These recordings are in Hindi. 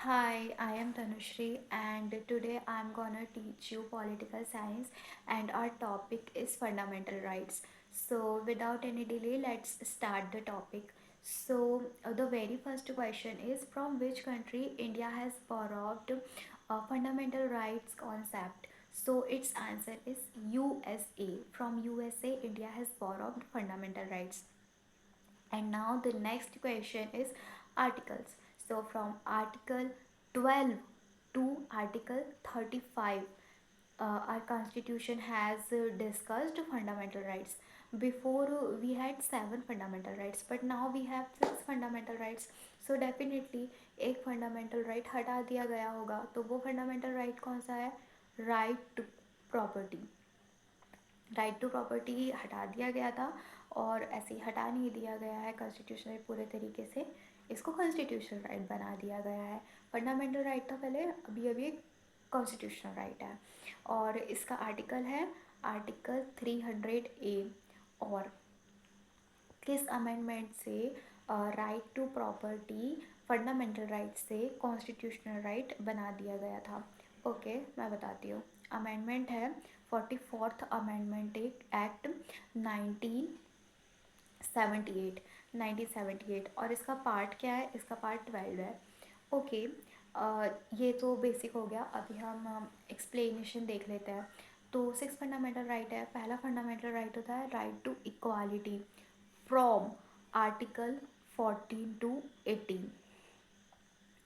Hi, I am Tanushri and today I am gonna teach you political science and our topic is fundamental rights. So without any delay, let's start the topic. The very first question is from which country India has borrowed fundamental rights concept. So its answer is USA. From USA, India has borrowed fundamental rights. And now the next question is articles. So from article 12 to article 35, our constitution has discussed fundamental rights. Before we had seven fundamental rights, but now we have six fundamental rights. So definitely एक फंडामेंटल राइट हटा दिया गया होगा, तो वो फंडामेंटल राइट कौन सा है? Right to property. Right to property हटा दिया गया था और ऐसे ही हटा नहीं दिया गया है कॉन्स्टिट्यूशनल पूरे तरीके से, इसको कॉन्स्टिट्यूशनल राइट बना दिया गया है। फंडामेंटल राइट था पहले, अभी अभी कॉन्स्टिट्यूशनल राइट है। और इसका आर्टिकल है आर्टिकल 300A। और किस अमेंडमेंट से right to property fundamental right से कॉन्स्टिट्यूशनल राइट बना दिया गया था? ओके, मैं बताती हूँ। अमेंडमेंट है 44th अमेंडमेंट एक्ट 1978। 1978 और इसका पार्ट क्या है? इसका पार्ट 12 है। ओके, ये तो बेसिक हो गया। अभी हम एक्सप्लेनेशन देख लेते हैं। तो सिक्स फंडामेंटल राइट है। पहला फंडामेंटल राइट होता है right to equality from article 14 to 18।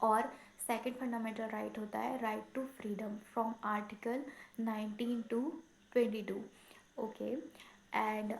और सेकंड फंडामेंटल राइट होता है right to freedom from article 19 to 22। Okay, and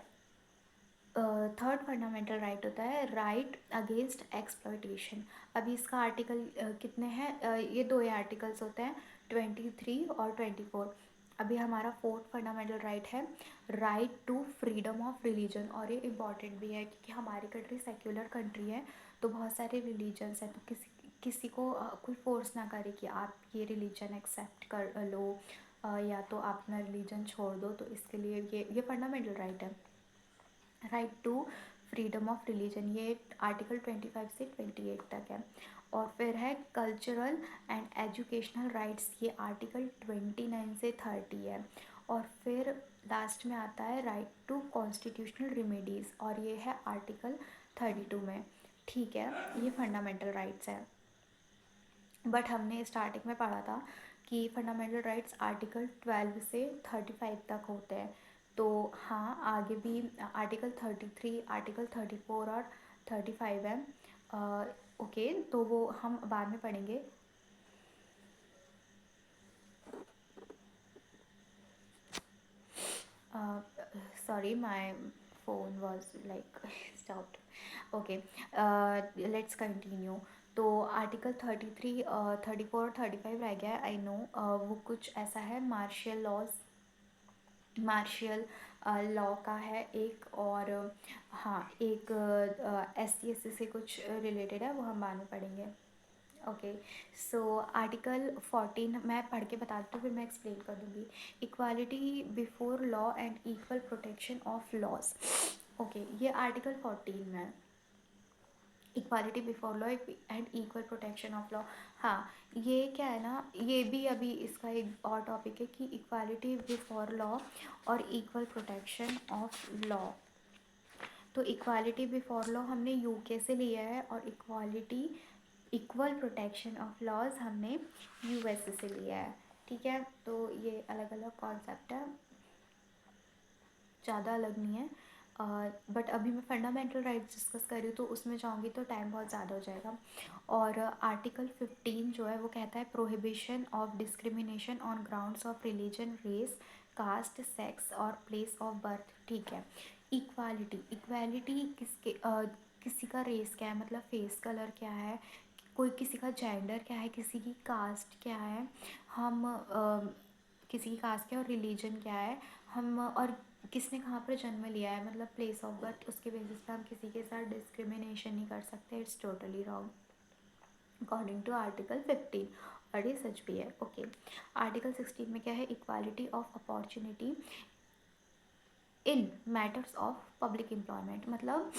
third fundamental right होता है राइट अगेंस्ट एक्सप्लॉयटेशन। अभी इसका आर्टिकल कितने हैं? ये दो ही आर्टिकल्स होते हैं, 23 और 24। अभी हमारा फोर्थ फंडामेंटल राइट है right to freedom of religion. और ये इम्पॉर्टेंट भी है क्योंकि हमारी कंट्री सेक्युलर कंट्री है, तो बहुत सारे रिलीजन्स हैं, तो किसी किसी को कोई फोर्स ना करे कि आप ये रिलीजन एक्सेप्ट कर लो या तो आप अपना रिलीजन छोड़ दो। तो इसके लिए ये फंडामेंटल राइट है right to freedom of religion. ये आर्टिकल 25 से 28 तक है। और फिर है कल्चरल एंड एजुकेशनल राइट्स, ये आर्टिकल 29 से 30 है। और फिर लास्ट में आता है राइट टू कॉन्स्टिट्यूशनल रिमेडीज़, और ये है आर्टिकल 32 में। ठीक है, ये फंडामेंटल राइट्स है। बट हमने स्टार्टिंग में पढ़ा था कि फंडामेंटल राइट्स आर्टिकल 12 से 35 तक होते हैं। तो हाँ, आगे भी आर्टिकल 33, आर्टिकल 34 और 35 है। ओके, तो वो हम बाद में पढ़ेंगे। Sorry, my phone was like stopped. Okay, let's continue. तो आर्टिकल 33, 34 और 35 रह गया है। आई नो, वो कुछ ऐसा है, मार्शियल लॉज, मार्शियल लॉ का है एक। और हाँ, एक SC SC से कुछ रिलेटेड है, वो हम बाद में पढ़ेंगे। ओके, सो आर्टिकल 14 मैं पढ़ के बताती हूँ, फिर मैं एक्सप्लेन कर दूँगी। Equality before law and equal protection of laws. Okay, ये आर्टिकल 14 में है, equality before law and equal protection of law. हाँ, ये क्या है ना, ये भी अभी इसका एक और टॉपिक है कि इक्वालिटी बिफोर लॉ और इक्वल प्रोटेक्शन ऑफ लॉ। तो इक्वालिटी बिफोर लॉ हमने यूके से लिया है और equality equal protection of laws हमने यूएसए से लिया है। ठीक है, तो ये अलग अलग कॉन्सेप्ट है, ज़्यादा अलग नहीं है। बट अभी मैं फंडामेंटल राइट्स डिस्कस कर रही हूँ, तो उसमें जाऊँगी तो टाइम बहुत ज़्यादा हो जाएगा। और आर्टिकल 15 जो है वो कहता है prohibition of discrimination on grounds of religion, race, caste, sex और प्लेस ऑफ बर्थ। ठीक है, इक्वालिटी, इक्वालिटी किसी का रेस क्या है, मतलब फेस कलर क्या है, कोई किसी का जेंडर क्या है, किसी की कास्ट क्या है, हम किसी की कास्ट क्या है, और रिलीजन क्या है, हम और किसने कहाँ पर जन्म लिया है, मतलब प्लेस ऑफ बर्थ, उसके बेसिस पे हम किसी के साथ डिस्क्रिमिनेशन नहीं कर सकते। It's totally wrong according to article 15, और ये सच भी है। ओके, आर्टिकल 16 में क्या है? Equality of opportunity in matters of public employment. मतलब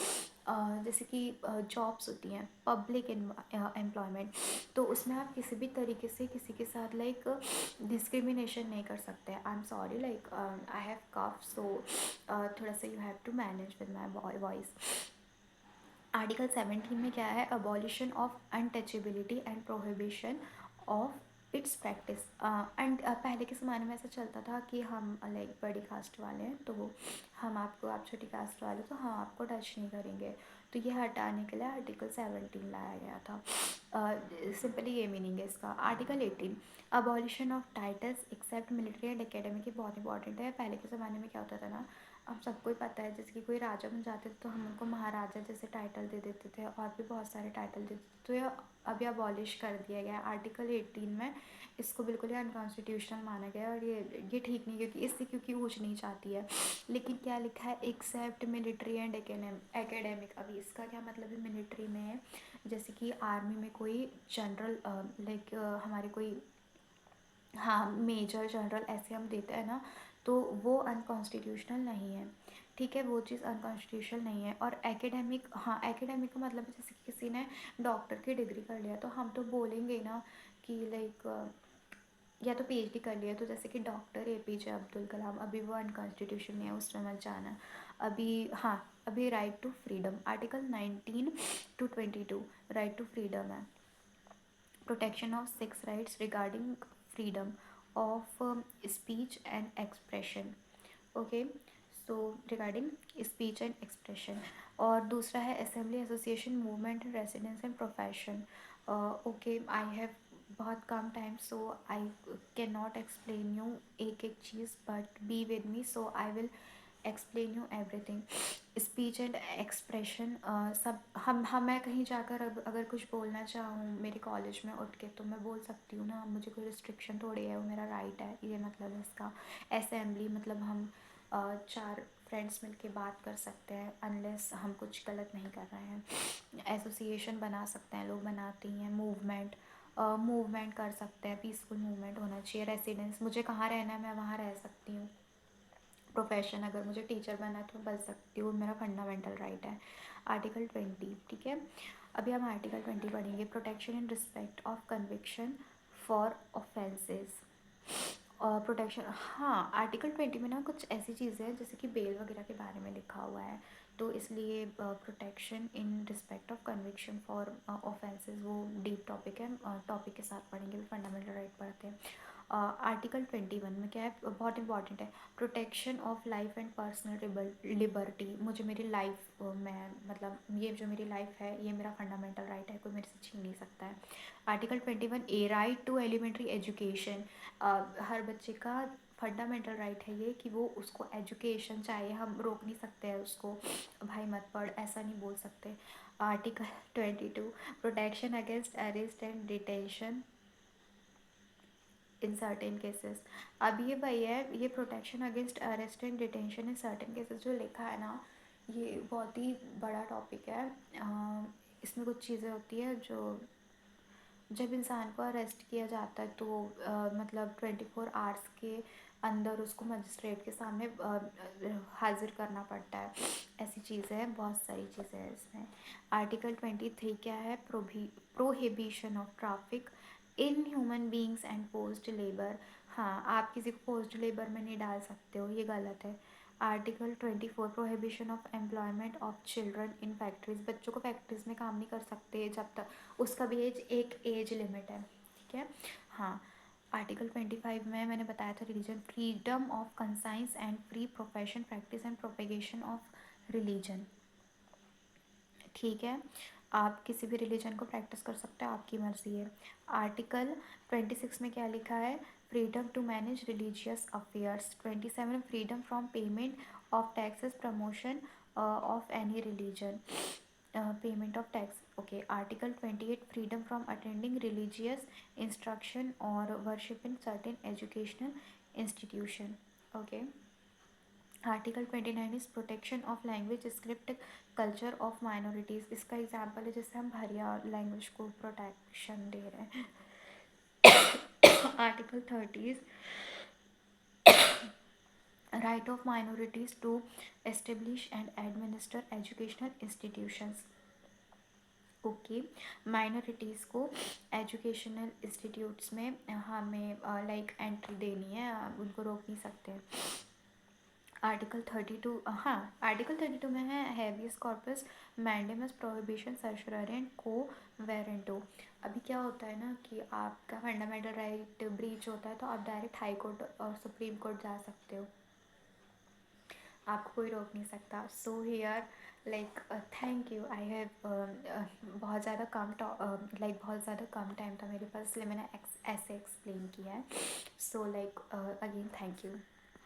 जैसे कि जॉब्स होती हैं, पब्लिक एम्प्लॉयमेंट, तो उसमें आप किसी भी तरीके से किसी के साथ लाइक डिस्क्रिमिनेशन नहीं कर सकते। I am sorry, like I have cough, so थोड़ा सा you have to manage with my voice. Article 17 में क्या है, abolition of untouchability and prohibition of its practice. And पहले के ज़माने में ऐसा चलता था कि हम लाइक बड़ी कास्ट वाले हैं तो हम आपको, आप छोटी कास्ट वाले तो हम आपको टच नहीं करेंगे, तो ये हटाने के लिए आर्टिकल 17 लाया गया था। सिंपली ये मीनिंग है इसका। Article 18, abolition of titles except military and academic, ये बहुत इंपॉर्टेंट है। पहले के ज़माने में क्या होता था ना, अब सबको ही पता है, जैसे कि कोई राजा बन जाते थे तो हम उनको महाराजा जैसे टाइटल दे देते थे, और भी बहुत सारे टाइटल देते थे, तो ये अभी अबॉलिश कर दिया गया आर्टिकल 18 में। इसको बिल्कुल ही अनकॉन्स्टिट्यूशनल माना गया, और ये ठीक नहीं, क्योंकि इससे क्योंकि ऊँच नीच आती है। लेकिन क्या लिखा है, एक्सेप्ट मिलिट्री एंड एकेडमिक। अभी इसका क्या मतलब है, मिलिट्री में जैसे कि आर्मी में कोई जनरल लाइक हमारे कोई, हाँ, मेजर जनरल ऐसे हम देते हैं ना, तो वो अनकॉन्स्टिट्यूशनल नहीं है। ठीक है, वो चीज़ अनकॉन्स्टिट्यूशनल नहीं है। और एकेडमिक, हाँ, एकेडमिक का मतलब है जैसे कि किसी ने डॉक्टर की डिग्री कर लिया तो हम तो बोलेंगे ही ना कि लाइक या तो पीएचडी कर लिया, तो जैसे कि डॉक्टर एपीजे अब्दुल कलाम, अभी वो अनकॉन्स्टिट्यूशनल नहीं है, उसमें मत जाना अभी। हाँ, अभी right to freedom, article 19 to 22 right to freedom है। protection of six rights regarding freedom of speech and expression, okay, so regarding speech and expression. और दूसरा है assembly, association, movement, residence and profession. Okay, I have बहुत कम time, so I can not explain you एक एक चीज़, but be with me, so I will explain you everything. Speech and expression, सब हम मैं कहीं जाकर अगर कुछ बोलना चाहूँ मेरे कॉलेज में उठ के, तो मैं बोल सकती हूँ ना, मुझे कोई रिस्ट्रिक्शन थोड़ी है, वो मेरा राइट है, ये मतलब है इसका। असेंबली मतलब हम चार फ्रेंड्स मिलके बात कर सकते हैं, अनलेस हम कुछ गलत नहीं कर रहे हैं। एसोसिएशन बना सकते हैं, लोग बनाते ही हैं। मूवमेंट, मूवमेंट कर सकते हैं, पीसफुल मूवमेंट होना चाहिए। रेसिडेंस, मुझे कहाँ रहना है, मैं वहाँ रह सकती हूँ। प्रोफेशन, अगर मुझे टीचर बनना है तो मैं बन सकती हूँ, मेरा फंडामेंटल राइट है। आर्टिकल 20, ठीक है। अभी हम आर्टिकल 20 पढ़ेंगे, protection in respect of conviction for offences. और प्रोटेक्शन, हाँ, आर्टिकल 20 में ना कुछ ऐसी चीज़ें हैं जैसे कि बेल वगैरह के बारे में लिखा हुआ है, तो इसलिए protection in respect of conviction for offences वो डीप टॉपिक है, टॉपिक के साथ पढ़ेंगे, फंडामेंटल राइट पढ़ते हैं। आर्टिकल 21 में क्या है, बहुत इंपॉर्टेंट है, protection of life and personal liberty. मुझे मेरी लाइफ में, मतलब ये जो मेरी लाइफ है ये मेरा फंडामेंटल राइट है, कोई मेरे से छीन नहीं सकता है। Article 21 A, right to elementary education. हर बच्चे का फंडामेंटल राइट है ये कि वो उसको एजुकेशन चाहिए, हम रोक नहीं सकते हैं उसको, भाई मत पढ़, ऐसा नहीं बोल सकते। Article 22, protection against arrest and detention in certain cases. अब ये वही है, ये protection against arrest and detention in certain cases जो लिखा है ना, ये बहुत ही बड़ा टॉपिक है। इसमें कुछ चीज़ें होती है जो, जब इंसान को अरेस्ट किया जाता है तो मतलब 24 आवर्स के अंदर उसको मजिस्ट्रेट के सामने हाजिर करना पड़ता है। ऐसी चीज़ें हैं, बहुत सारी चीज़ें हैं इसमें। आर्टिकल 23 क्या है, prohibition of traffic in human beings and post labour. हाँ, आप किसी को पोस्ट लेबर में नहीं डाल सकते हो, ये गलत है। Article 24, prohibition of employment of children in factories. बच्चों को फैक्ट्रीज में काम नहीं कर सकते जब तक उसका भी एक एज लिमिट है, ठीक है। हाँ, आर्टिकल 25 में मैंने बताया था, religion, freedom of conscience and free profession, practice and propagation of religion, ठीक है। आप किसी भी रिलीजन को प्रैक्टिस कर सकते हो, आपकी मर्ज़ी है। आर्टिकल 26 में क्या लिखा है, freedom to manage religious affairs. 27, freedom from payment of taxes, promotion of any religion, payment of tax, okay. Article 28, freedom from attending religious instruction और worship in certain educational institution, okay. Article 29 is protection of language, script, culture of minorities. इसका एग्जाम्पल है जैसे हम भरिया लैंग्वेज को प्रोटेक्शन दे रहे हैं। Article 30 is right of minorities to establish and administer educational institutions. Okay, minorities को एजुकेशनल इंस्टीट्यूट्स में हमें लाइक एंट्री देनी है, उनको रोक नहीं सकते। आर्टिकल 32, हाँ, आर्टिकल 32 में है habeas corpus mandamus prohibition certiorari and quo warranto. अभी क्या होता है ना कि आपका फंडामेंटल राइट ब्रीच होता है तो आप डायरेक्ट हाई कोर्ट और सुप्रीम कोर्ट जा सकते हो, आपको कोई रोक नहीं सकता। So here like thank you, I have बहुत ज़्यादा कम लाइक बहुत ज़्यादा कम टाइम था मेरे पास, इसलिए मैंने ऐसे एक्सप्लेन किया है। So like again thank you.